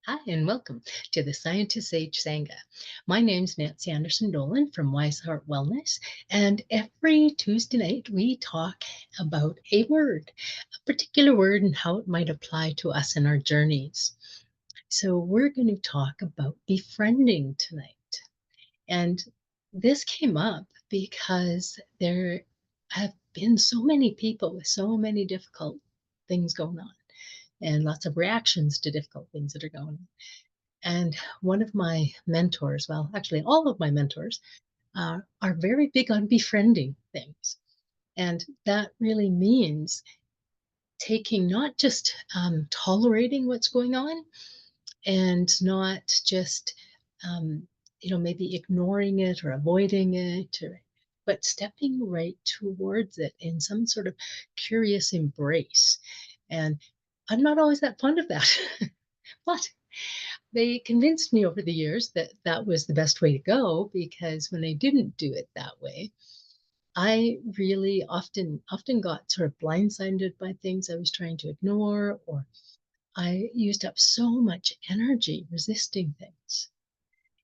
Hi, and welcome to the Scientist Age Sangha. My name's Nancy Anderson Dolan from Wise Heart Wellness, and every Tuesday night we talk about a word, a particular word, and how it might apply to us in our journeys. So, we're going to talk about befriending tonight. And this came up because there have been so many people with so many difficult things going on and lots of reactions to difficult things that are going on. And one of my mentors, well, actually, all of my mentors are very big on befriending things. And that really means taking not just tolerating what's going on and not just, um, maybe ignoring it or avoiding it, but stepping right towards it in some sort of curious embrace. And I'm not always that fond of that. But they convinced me over the years that that was the best way to go, because when I didn't do it that way, I really often got sort of blindsided by things I was trying to ignore, or I used up so much energy resisting things.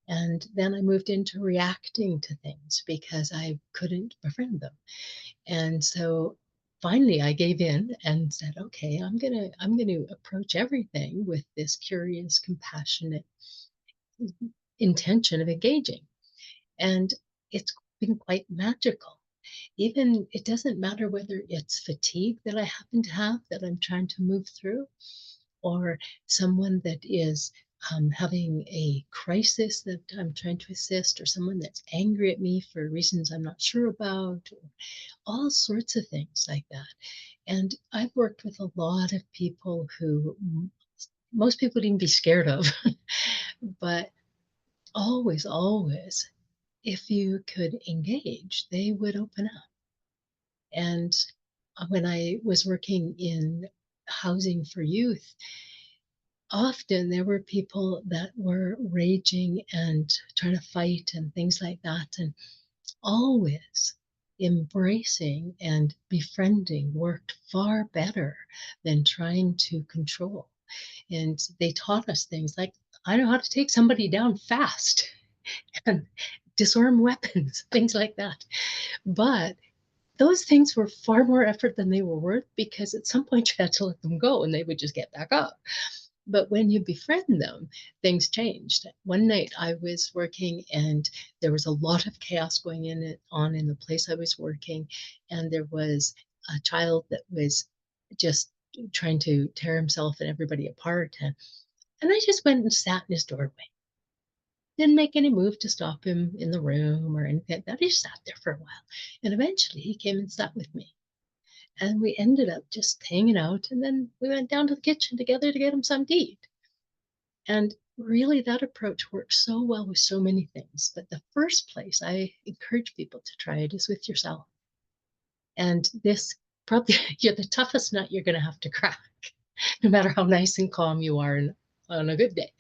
And then I moved into reacting to things because I couldn't befriend them. And so finally I gave in and said, okay, I'm going to approach everything with this curious, compassionate intention of engaging. And it's been quite magical. Even it doesn't matter whether it's fatigue that I happen to have that I'm trying to move through, or someone that is having a crisis that I'm trying to assist, or someone that's angry at me for reasons I'm not sure about, or all sorts of things like that. And I've worked with a lot of people who most people would even be scared of, but always, if you could engage, they would open up. And when I was working in housing for youth, often there were people that were raging and trying to fight and things like that. And always embracing and befriending worked far better than trying to control. And they taught us things like, I know how to take somebody down fast and disarm weapons, things like that. But those things were far more effort than they were worth, because at some point you had to let them go and they would just get back up. But when you befriend them, things changed. One night I was working and there was a lot of chaos going on in the place I was working. And there was a child that was just trying to tear himself and everybody apart. And I just went and sat in his doorway. Didn't make any move to stop him in the room or anything like that. He just sat there for a while. And eventually he came and sat with me. And we ended up just hanging out. And then we went down to the kitchen together to get him something to eat. And really, that approach works so well with so many things. But the first place I encourage people to try it is with yourself. And this probably, you're the toughest nut you're going to have to crack, no matter how nice and calm you are on a good day,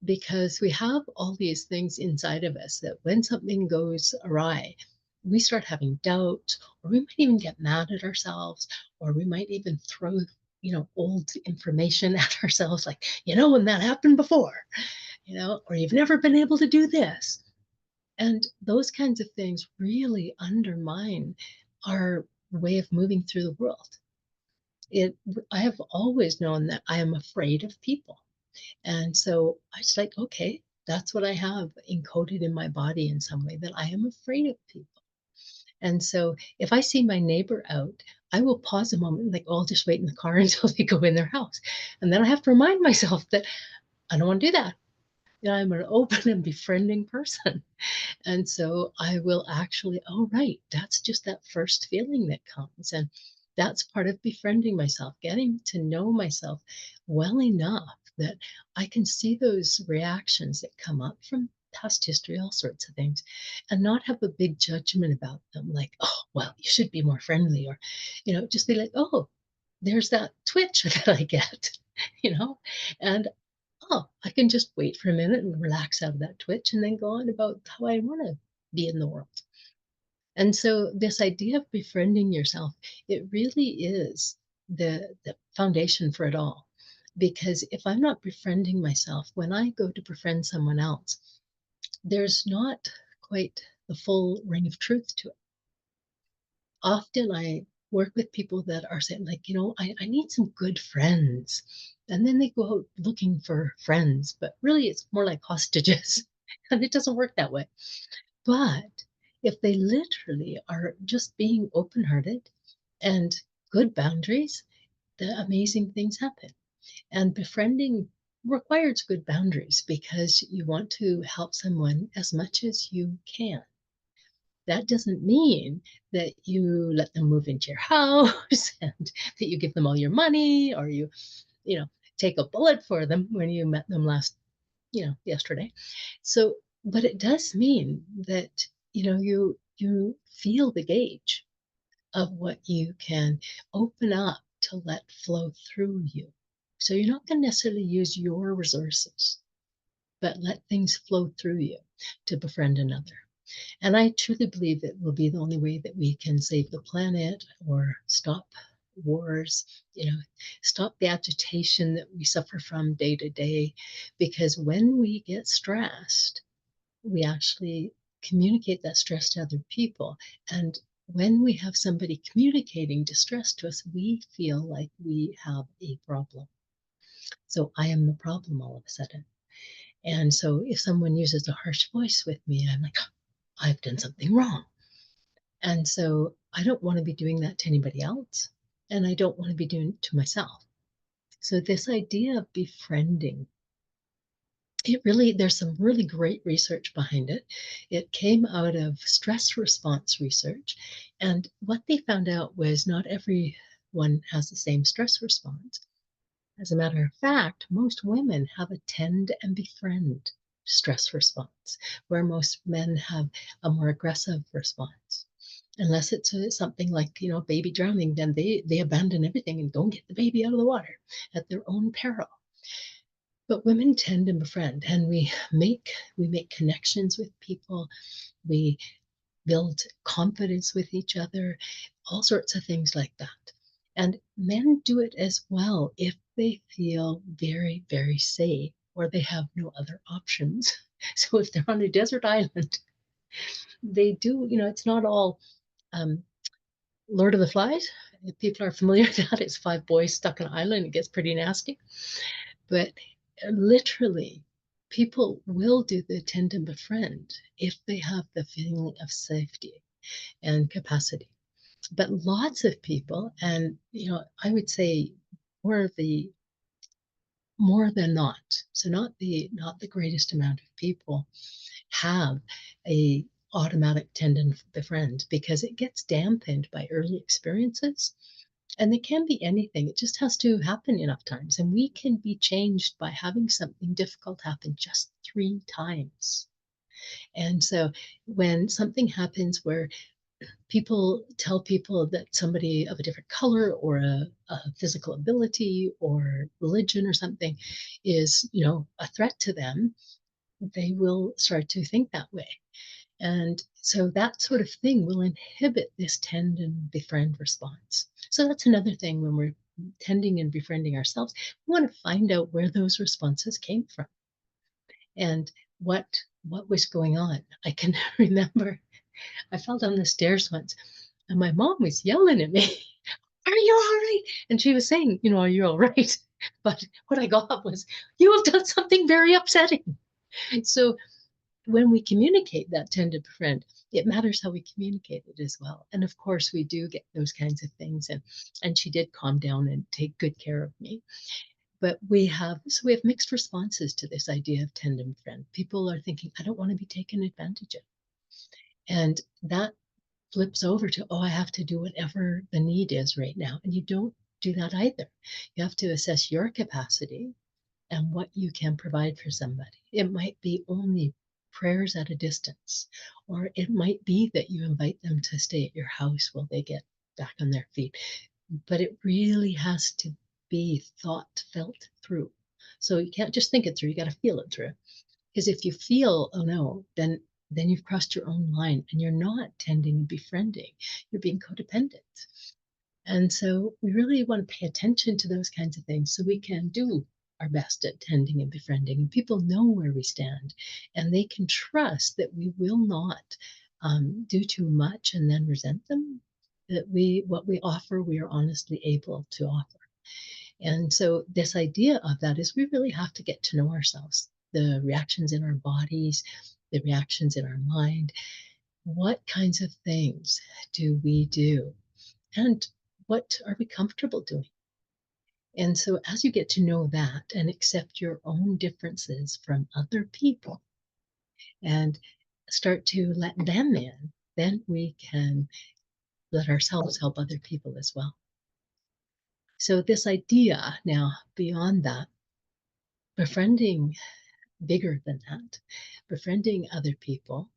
because we have all these things inside of us that when something goes awry, we start having doubt, or we might even get mad at ourselves, or we might even throw, old information at ourselves, like, when that happened before, or you've never been able to do this. And those kinds of things really undermine our way of moving through the world. It, I have always known that I am afraid of people. And so I was like, okay, that's what I have encoded in my body in some way, that I am afraid of people. And so if I see my neighbor out, I will pause a moment, like, oh, I'll just wait in the car until they go in their house. And then I have to remind myself that I don't want to do that. I'm an open and befriending person. And so I will actually, oh, right, that's just that first feeling that comes. And that's part of befriending myself, getting to know myself well enough that I can see those reactions that come up from past history, all sorts of things, and not have a big judgment about them, like, oh, well, you should be more friendly, or, just be like, oh, there's that twitch that I get, you know, and oh, I can just wait for a minute and relax out of that twitch and then go on about how I want to be in the world. And so this idea of befriending yourself, it really is the foundation for it all. Because if I'm not befriending myself, when I go to befriend someone else, there's not quite the full ring of truth to it. Often I work with people that are saying, like, I need some good friends. And then they go out looking for friends, but really it's more like hostages. And it doesn't work that way. But if they literally are just being open hearted and good boundaries, the amazing things happen. And befriending requires good boundaries because you want to help someone as much as you can. That doesn't mean that you let them move into your house and that you give them all your money or you know, take a bullet for them when you met them yesterday. So, but it does mean that, you feel the gauge of what you can open up to let flow through you. So you're not going to necessarily use your resources, but let things flow through you to befriend another. And I truly believe it will be the only way that we can save the planet or stop wars, stop the agitation that we suffer from day to day. Because when we get stressed, we actually communicate that stress to other people. And when we have somebody communicating distress to us, we feel like we have a problem. So I am the problem all of a sudden. And so if someone uses a harsh voice with me, I'm like, I've done something wrong. And so I don't want to be doing that to anybody else. And I don't want to be doing it to myself. So this idea of befriending, there's some really great research behind it. It came out of stress response research. And what they found out was not everyone has the same stress response. As a matter of fact, most women have a tend and befriend stress response, where most men have a more aggressive response. Unless it's something like, baby drowning, then they abandon everything and go and get the baby out of the water at their own peril. But women tend and befriend, and we make connections with people. We build confidence with each other, all sorts of things like that. And men do it as well if they feel very, very safe or they have no other options. So if they're on a desert island, they do, it's not all Lord of the Flies. If people are familiar with that, it's five boys stuck on an island. It gets pretty nasty. But literally, people will do the tend and befriend if they have the feeling of safety and capacity. But lots of people, and I would say more the more than not, so not the greatest amount of people have a automatic tend and befriend because it gets dampened by early experiences. And it can be anything. It just has to happen enough times. And we can be changed by having something difficult happen just 3 times. And so when something happens where people tell people that somebody of a different color or a physical ability or religion or something is, a threat to them, they will start to think that way. And so that sort of thing will inhibit this tend and befriend response. So that's another thing when we're tending and befriending ourselves, we want to find out where those responses came from and what was going on. I can remember I fell down the stairs once and my mom was yelling at me, "Are you all right?" And she was saying, "Are you all right?" But what I got was, "You have done something very upsetting." So when we communicate that tend to befriend, it matters how we communicate it as well. And of course, we do get those kinds of things. And she did calm down and take good care of me. But we have mixed responses to this idea of tend and befriend. People are thinking, I don't want to be taken advantage of. And that flips over to, oh, I have to do whatever the need is right now. And you don't do that either. You have to assess your capacity and what you can provide for somebody. It might be only prayers at a distance, or it might be that you invite them to stay at your house while they get back on their feet. But it really has to be felt through. So you can't just think it through, you got to feel it through. Because if you feel, oh no, then you've crossed your own line and you're not tending and befriending. You're being codependent. And so we really want to pay attention to those kinds of things so we can do our best at tending and befriending. And people know where we stand and they can trust that we will not do too much and then resent them. That what we offer, we are honestly able to offer. And so this idea of that is we really have to get to know ourselves, the reactions in our bodies, the reactions in our mind. What kinds of things do we do? And what are we comfortable doing? And so, as you get to know that and accept your own differences from other people and start to let them in, then we can let ourselves help other people as well. So, this idea now, beyond that, befriending bigger than that, befriending other people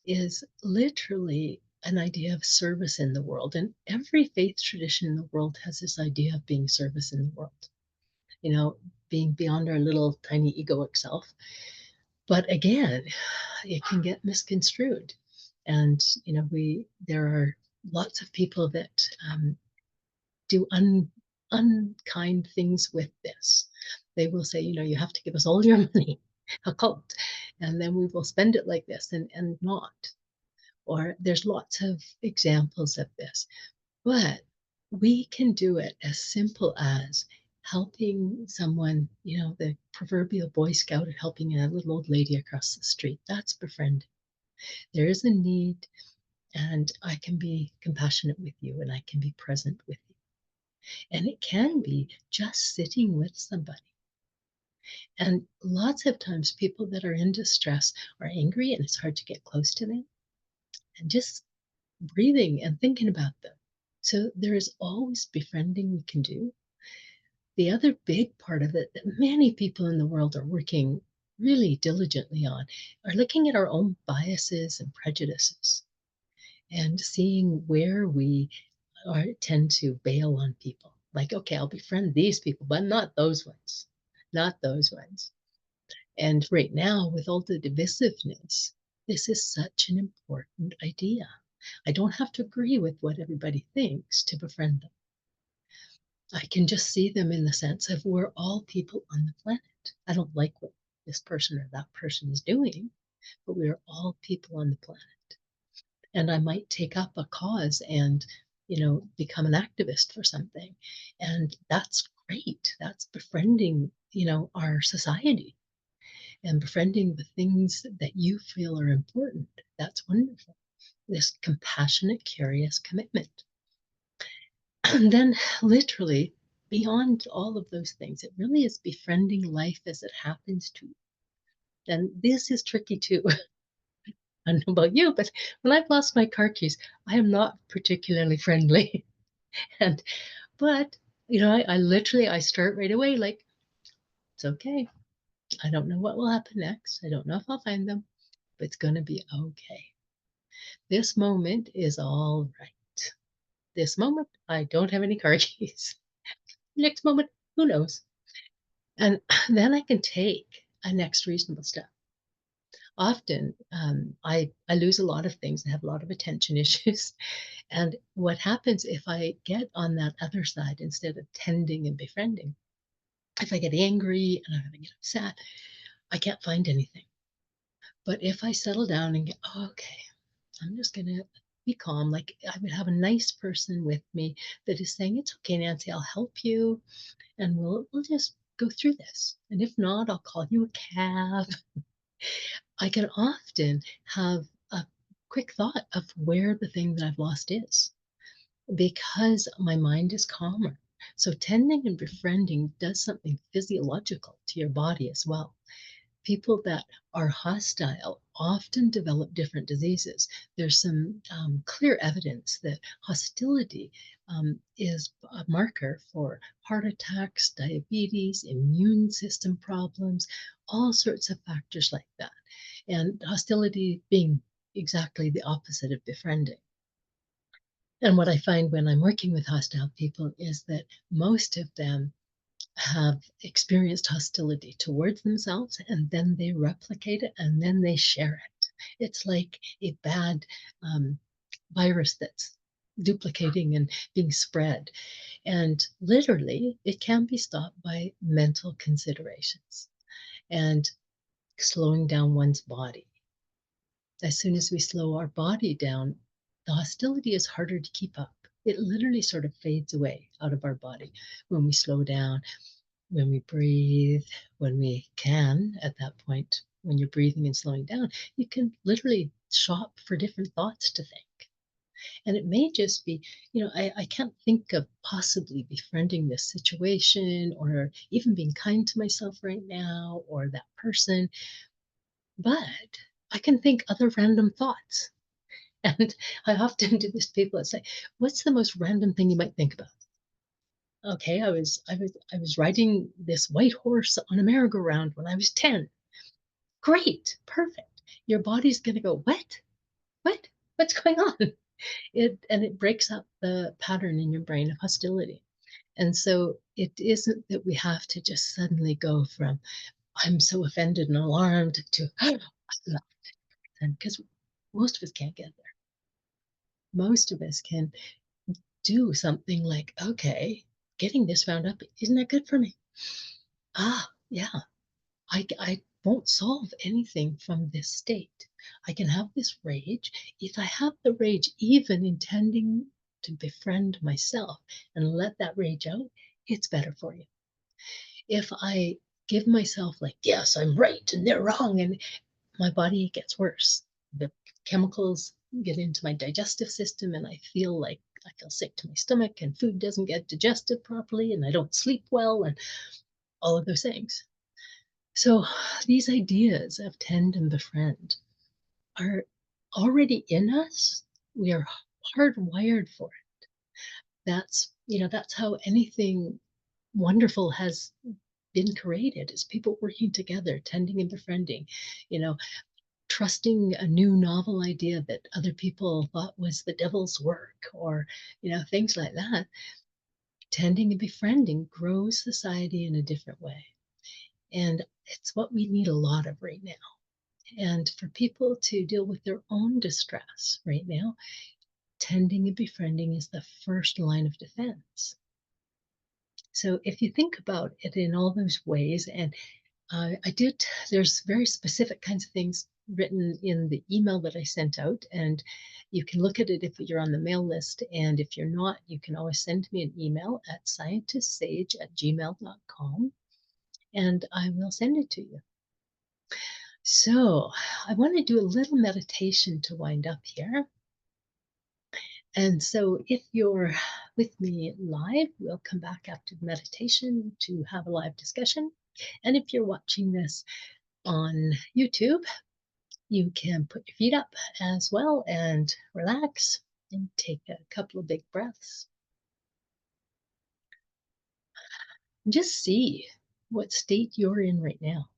is literally an idea of service in the world. And every faith tradition in the world has this idea of being service in the world, you know, being beyond our little tiny egoic self. But again, it can get misconstrued. And, there are lots of people that do unkind things with this. They will say, you have to give us all your money, a cult, and then we will spend it like this and not. Or there's lots of examples of this. But we can do it as simple as helping someone, the proverbial Boy Scout helping a little old lady across the street. That's befriending. There is a need, and I can be compassionate with you, and I can be present with you. And it can be just sitting with somebody. And lots of times, people that are in distress are angry, and it's hard to get close to them. And just breathing and thinking about them. So there is always befriending we can do. The other big part of it that many people in the world are working really diligently on are looking at our own biases and prejudices and seeing where we tend to bail on people. Like, okay, I'll befriend these people, but not those ones, not those ones. And right now, with all the divisiveness, this is such an important idea. I don't have to agree with what everybody thinks to befriend them. I can just see them in the sense of we're all people on the planet. I don't like what this person or that person is doing, but we are all people on the planet. And I might take up a cause and, become an activist for something. And that's great. That's befriending, our society and befriending the things that you feel are important. That's wonderful. This compassionate, curious commitment. And then, literally, beyond all of those things, it really is befriending life as it happens to you. And this is tricky too. I don't know about you, but when I've lost my car keys, I am not particularly friendly. And, but, I literally, I start right away like, it's okay. I don't know what will happen next. I don't know if I'll find them, but it's going to be okay. This moment is all right. This moment, I don't have any car keys. Next moment, who knows? And then I can take a next reasonable step. Often, I lose a lot of things. I have a lot of attention issues. And what happens if I get on that other side instead of tending and befriending? If I get angry and I get upset, I can't find anything. But if I settle down and get, oh, okay, I'm just going to be calm. Like I would have a nice person with me that is saying, it's okay, Nancy, I'll help you and we'll just go through this. And if not, I'll call you a cab. I can often have a quick thought of where the thing that I've lost is because my mind is calmer. So tending and befriending does something physiological to your body as well. People that are hostile often develop different diseases. There's some clear evidence that hostility is a marker for heart attacks, diabetes, immune system problems, all sorts of factors like that. And hostility being exactly the opposite of befriending. And what I find when I'm working with hostile people is that most of them have experienced hostility towards themselves and then they replicate it and then they share it. It's like a bad virus that's duplicating and being spread. And literally, it can be stopped by mental considerations and slowing down one's body. As soon as we slow our body down, the hostility is harder to keep up. It literally sort of fades away out of our body when we slow down, when we breathe, when we can, at that point, when you're breathing and slowing down, you can literally shop for different thoughts to think. And it may just be, I can't think of possibly befriending this situation or even being kind to myself right now or that person, but I can think other random thoughts. And I often do this to people and say, what's the most random thing you might think about? Okay, I was riding this white horse on a merry-go-round when I was 10. Great, perfect. Your body's gonna go, what? What? What's going on? It breaks up the pattern in your brain of hostility. And so it isn't that we have to just suddenly go from I'm so offended and alarmed to I love them because most of us can't get there. Most of us can do something like, okay, getting this wound up, isn't that good for me? Ah, yeah, I won't solve anything from this state. I can have this rage. If I have the rage, even intending to befriend myself and let that rage out, it's better for you. If I give myself, like, yes, I'm right and they're wrong, and my body gets worse. The chemicals get into my digestive system, and I feel sick to my stomach, and food doesn't get digested properly, and I don't sleep well, and all of those things. So these ideas of tend and befriend are already in us. We are hardwired for it. That's how anything wonderful has been created is people working together, tending and befriending, you know, trusting a new novel idea that other people thought was the devil's work or, things like that. Tending and befriending grows society in a different way. And it's what we need a lot of right now. And for people to deal with their own distress right now, tending and befriending is the first line of defense. So if you think about it in all those ways, and there's very specific kinds of things written in the email that I sent out, and you can look at it if you're on the mail list. And if you're not, you can always send me an email at scientistsage@gmail.com and I will send it to you. So I want to do a little meditation to wind up here. And so if you're with me live, we'll come back after the meditation to have a live discussion. And if you're watching this on YouTube, you can put your feet up as well and relax and take a couple of big breaths. Just see what state you're in right now.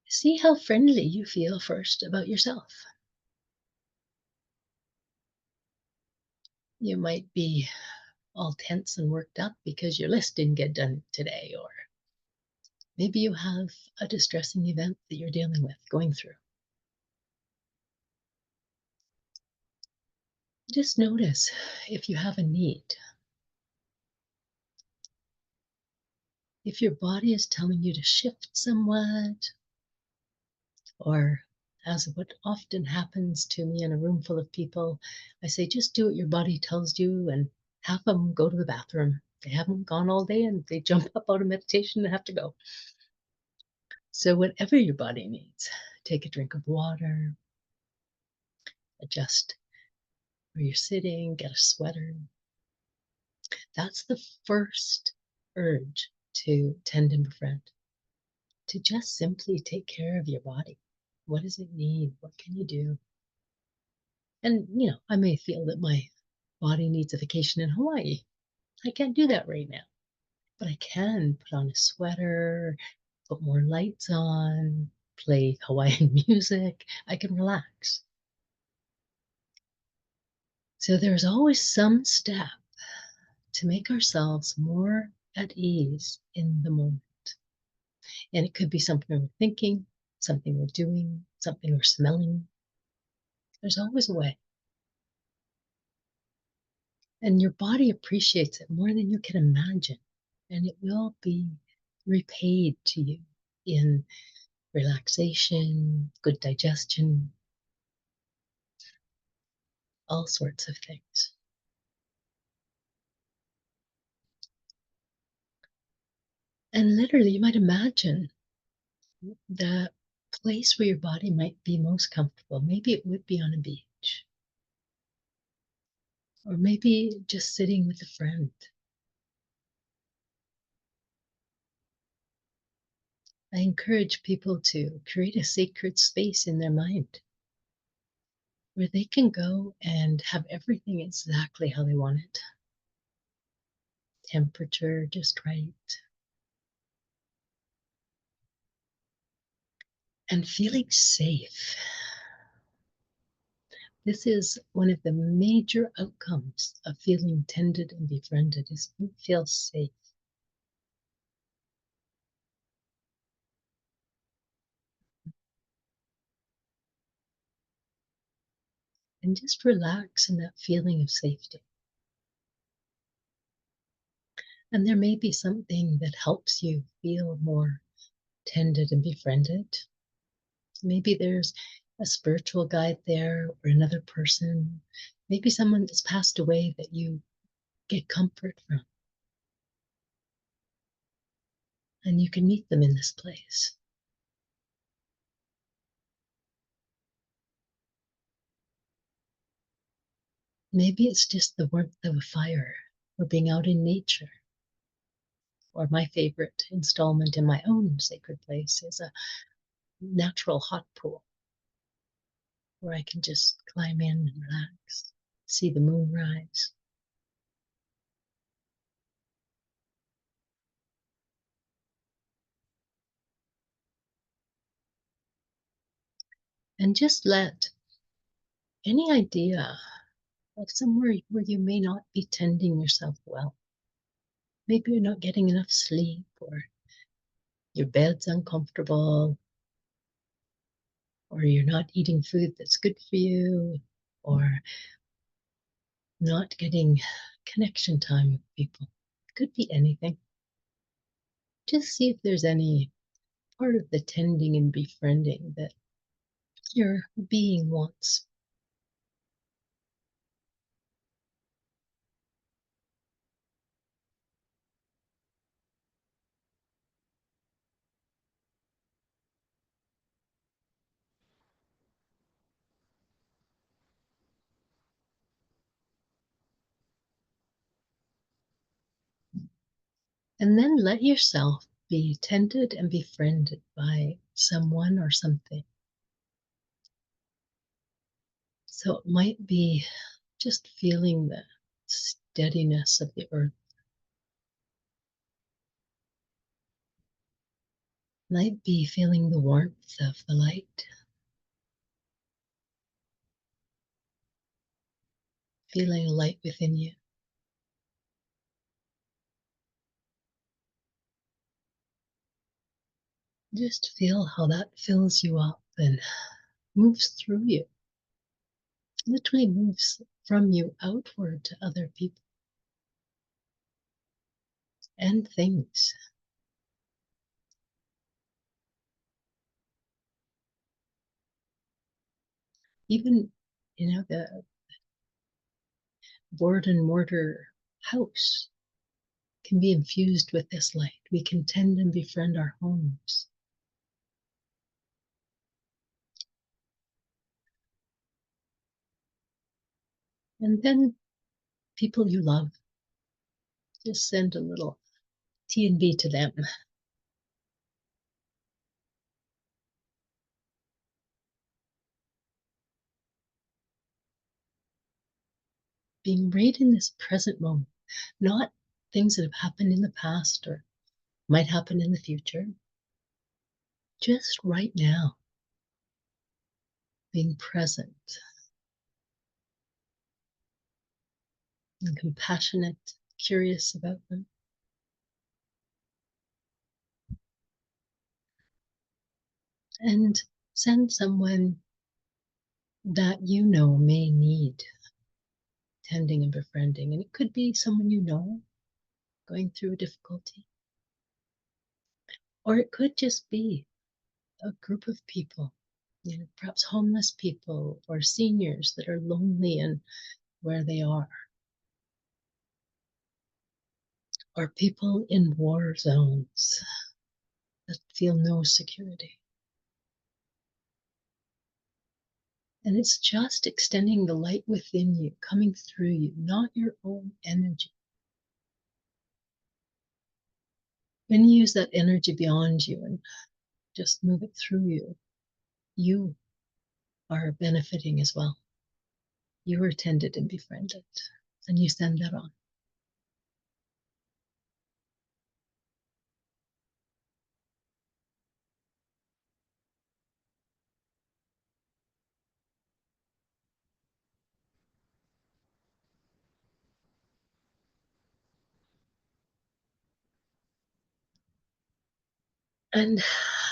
See how friendly you feel first about yourself. You might be all tense and worked up because your list didn't get done today, or maybe you have a distressing event that you're dealing with, going through. Just notice if you have a need. If your body is telling you to shift somewhat, or as what often happens to me in a room full of people, I say, just do what your body tells you, and half of them go to the bathroom. They haven't gone all day and they jump up out of meditation and have to go. So, whatever your body needs, take a drink of water, adjust where you're sitting, get a sweater. That's the first urge to tend and befriend, to just simply take care of your body. What does it need? What can you do? And, I may feel that my body needs a vacation in Hawaii. I can't do that right now, but I can put on a sweater, put more lights on, play Hawaiian music. I can relax. So there's always some step to make ourselves more at ease in the moment. And it could be something we're thinking, something we're doing, something we're smelling. There's always a way. and your body appreciates it more than you can imagine, and it will be repaid to you in relaxation, good digestion, all sorts of things. And literally, you might imagine the place where your body might be most comfortable. Maybe it would be on a beach, or maybe just sitting with a friend. I encourage people to create a sacred space in their mind where they can go and have everything exactly how they want it. Temperature just right, and feeling safe. This is one of the major outcomes of feeling tended and befriended is you feel safe. And just relax in that feeling of safety. And there may be something that helps you feel more tended and befriended. Maybe there's a spiritual guide there or another person, maybe someone that's passed away that you get comfort from. And you can meet them in this place. Maybe it's just the warmth of a fire or being out in nature. Or my favorite installment in my own sacred place is a natural hot pool where I can just climb in and relax, see the moon rise. And just let any idea of somewhere where you may not be tending yourself well. Maybe you're not getting enough sleep, or your bed's uncomfortable, or you're not eating food that's good for you, or not getting connection time with people. Could be anything. Just see if there's any part of the tending and befriending that your being wants. And then let yourself be tended and befriended by someone or something. So it might be just feeling the steadiness of the earth. Might be feeling the warmth of the light. Feeling a light within you. Just feel how that fills you up and moves through you. Literally moves from you outward to other people and things. Even, the board and mortar house can be infused with this light. We can tend and befriend our homes. And then people you love, just send a little T&B to them. Being right in this present moment, not things that have happened in the past or might happen in the future. Just right now, being present and compassionate, curious about them. And send someone that you know may need tending and befriending. And it could be someone you know going through a difficulty, or it could just be a group of people, perhaps homeless people or seniors that are lonely in where they are, or people in war zones that feel no security. And it's just extending the light within you, coming through you, not your own energy. When you use that energy beyond you and just move it through you, you are benefiting as well. You are tended and befriended, and you send that on. And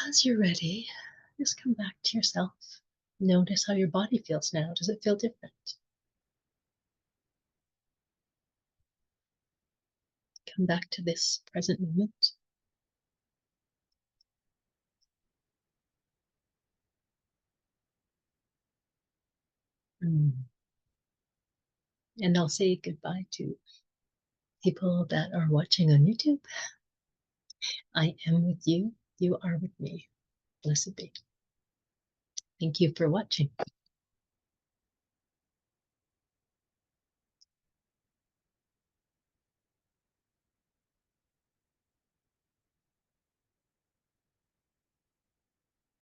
as you're ready, just come back to yourself. Notice how your body feels now. Does it feel different? Come back to this present moment. Mm. And I'll say goodbye to people that are watching on YouTube. I am with you. You are with me. Blessed be. Thank you for watching.